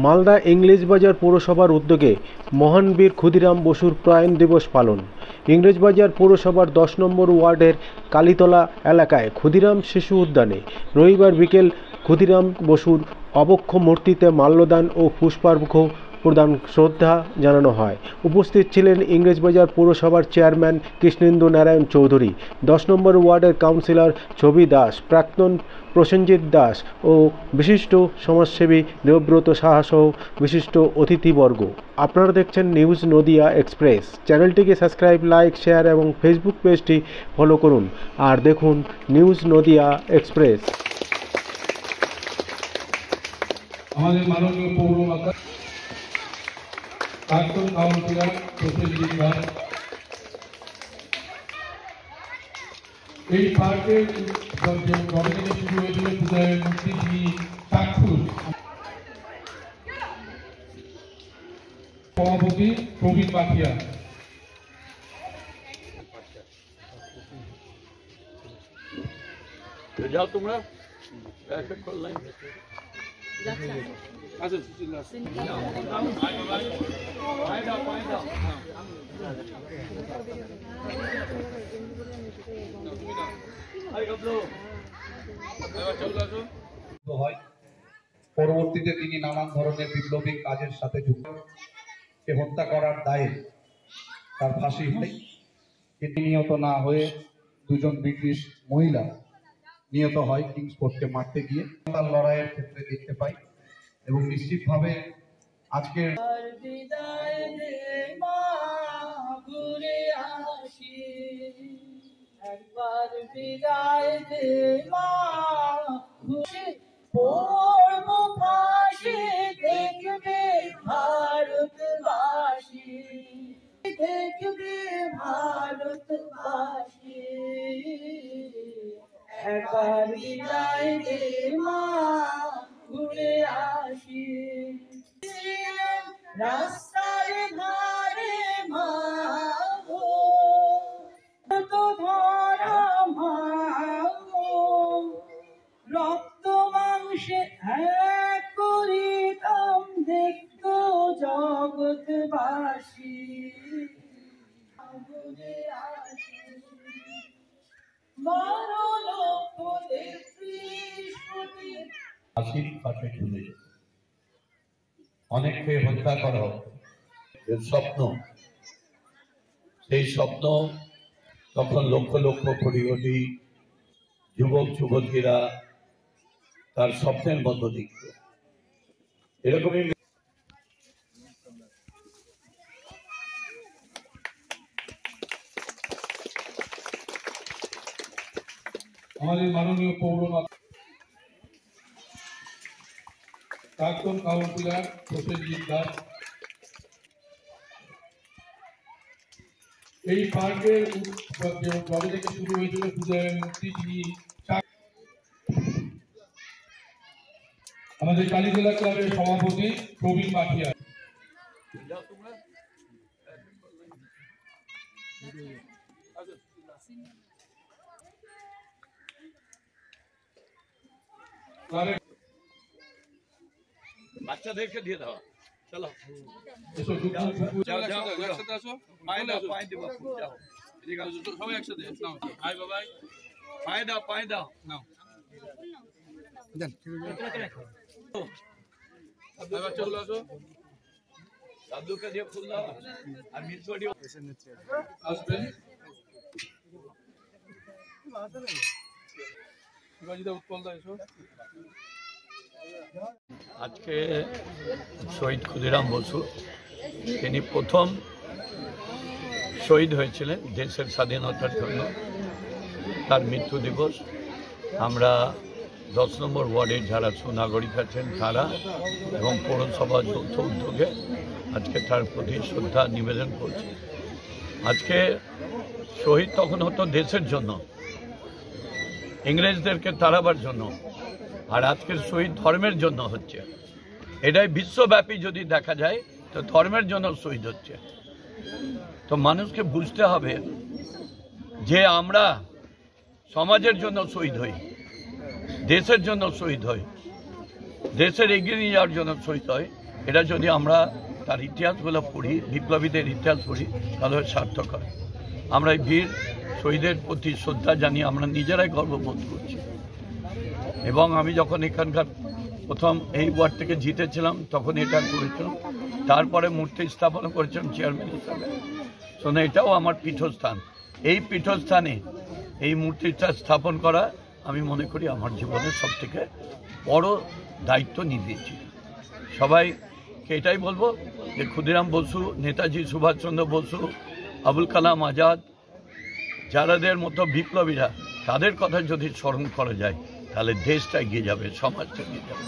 মালদা ইংরেজবাজার পৌরসভার উদ্যোগে মহান বীর ক্ষুদিরাম বসুর প্রয়াণ দিবস পালন। ইংরেজবাজার পৌরসভার 10 নম্বর ওয়ার্ডের কালীতলা এলাকায় ক্ষুদিরাম শিশু উদ্যানে রবিবার বিকেল ক্ষুদিরাম বসুর অবক্ষ মূর্তিতে মাল্যদান ও পুষ্পার্ঘ্য প্রদান শ্রদ্ধা জানানো হয়। উপস্থিত ছিলেন ইংরেজবাজার পৌরসভার চেয়ারম্যান কৃষ্ণেন্দু নারায়ণ চৌধুরী, 10 নম্বর ওয়ার্ডের কাউন্সিলর ছবি দাস, প্রাক্তন প্রসেনজিৎ দাস ও বিশিষ্ট সমাজসেবী দেবব্রত সাহা সহ বিশিষ্ট অতিথিবর্গ। আপনারা দেখছেন নিউজ নদিয়া এক্সপ্রেস। চ্যানেলটিকে সাবস্ক্রাইব, লাইক, শেয়ার এবং ফেসবুক পেজটি ফলো করুন আর দেখুন নিউজ নদিয়া এক্সপ্রেস। আমাদের মাননীয় পৌরমাতা প্রাক্তন কাউন্সিলর প্রসেনজিৎ দাস এই পার্কের কবে থেকে শুরু হয়েছিল পূজার মূর্তি তিনি চাক্ষুষ সভাপতি প্রবীণ পাঠিয়া। যাও তোমরা পরবর্তীতে তিনি নানান ধরনের বিপ্লবী কাজের সাথে যুক্ত। হত্যা করার দায়ে তার ফাঁসি হয়, কিন্তু নিহত না হয়ে দুজন ব্রিটিশ মহিলা নিহত হয় কিংসফোর্ডকে মারতে গিয়ে। তার লড়াইয়ের ক্ষেত্রে দেখতে পাই এবং নিশ্চিতভাবে আজকের একবার বিদায় দে মা, পড়ব ফাঁসি দেখবে ভারতবাসী, দেখবে ভারতবাসী। একবার বিদায় দে মা, ঘুরে আসি। রাস্তার ধারে মা গো, তো ধরা মা গো, রক্ত মাংসে এক করিতাম দেখত জগৎবাসী। ঘুরে আসি অনেককে হত্যা করা হবে স্বপ্ন, সেই স্বপ্ন তখন লক্ষ লক্ষ কোটি কোটি যুবক যুবতীরা তার স্বপ্নের মতো দেখত। এরকমই আমাদের মাননীয় পৌরমাতা প্রাক্তন কাউন্সিলর প্রসেনজিৎ দাস এই পার্কের কবে থেকে শুরু হয়েছিল পূজার মূর্তি তিনি আমাদের কালীতলা ক্লাবের সভাপতি প্রবীণ পাঠিয়া। বাচ্চাদেরকে দিয়ে দেওয়া, চলো সবাই একসাথে পায়ে দাও, পায়ে দাও নাও। বাচ্চাগুলো আসো, দাদুকে দিয়ে ফুল দাও আর মিলছড়ি আসবেন। আজকে শহীদ ক্ষুদিরাম বসু, তিনি প্রথম শহীদ হয়েছিলেন দেশের স্বাধীনতার জন্য। তার মৃত্যু দিবস আমরা 10 নম্বর ওয়ার্ডের যারা সুনাগরিক আছেন তারা এবং পৌরসভা যৌথ উদ্যোগে আজকে তার প্রতি শ্রদ্ধা নিবেদন করছি। আজকে শহীদ তখন হতো দেশের জন্য, ইংরেজদেরকে তাড়াবার জন্য, আর আজকের শহীদ ধর্মের জন্য হচ্ছে। এটাই বিশ্বব্যাপী যদি দেখা যায় তো ধর্মের জন্য শহীদ হচ্ছে। তো মানুষকে বুঝতে হবে যে আমরা সমাজের জন্য শহীদ হই, দেশের জন্য শহীদ হই, দেশের এগিয়ে নিয়ে যাওয়ার জন্য শহীদ হয়, এটা যদি আমরা তার ইতিহাসগুলো পড়ি, বিপ্লবীদের ইতিহাস পড়ি, তাহলে সার্থক হয়। আমরা এই বীর শহীদের প্রতি শ্রদ্ধা জানিয়ে আমরা নিজেরাই গর্ববোধ করছি। এবং আমি যখন এখানকার প্রথম এই ওয়ার্ড থেকে জিতেছিলাম তখন এটা করেছিলাম, তারপরে মূর্তি স্থাপন করেছিলাম চেয়ারম্যান হিসাবে। শোনো, এটাও আমার পীঠস্থান। এই পীঠস্থানে এই মূর্তিটা স্থাপন করা আমি মনে করি আমার জীবনের সবথেকে বড় দায়িত্ব নিয়েছি। সবাইকে এটাই বলবো যে ক্ষুদিরাম বসু, নেতাজি সুভাষচন্দ্র বসু, আবুল কালাম আজাদ, যারাদের মতো বিপ্লবীরা, তাদের কথা যদি স্মরণ করা যায় তাহলে দেশটা এগিয়ে যাবে, সমাজটা এগিয়ে যাবে।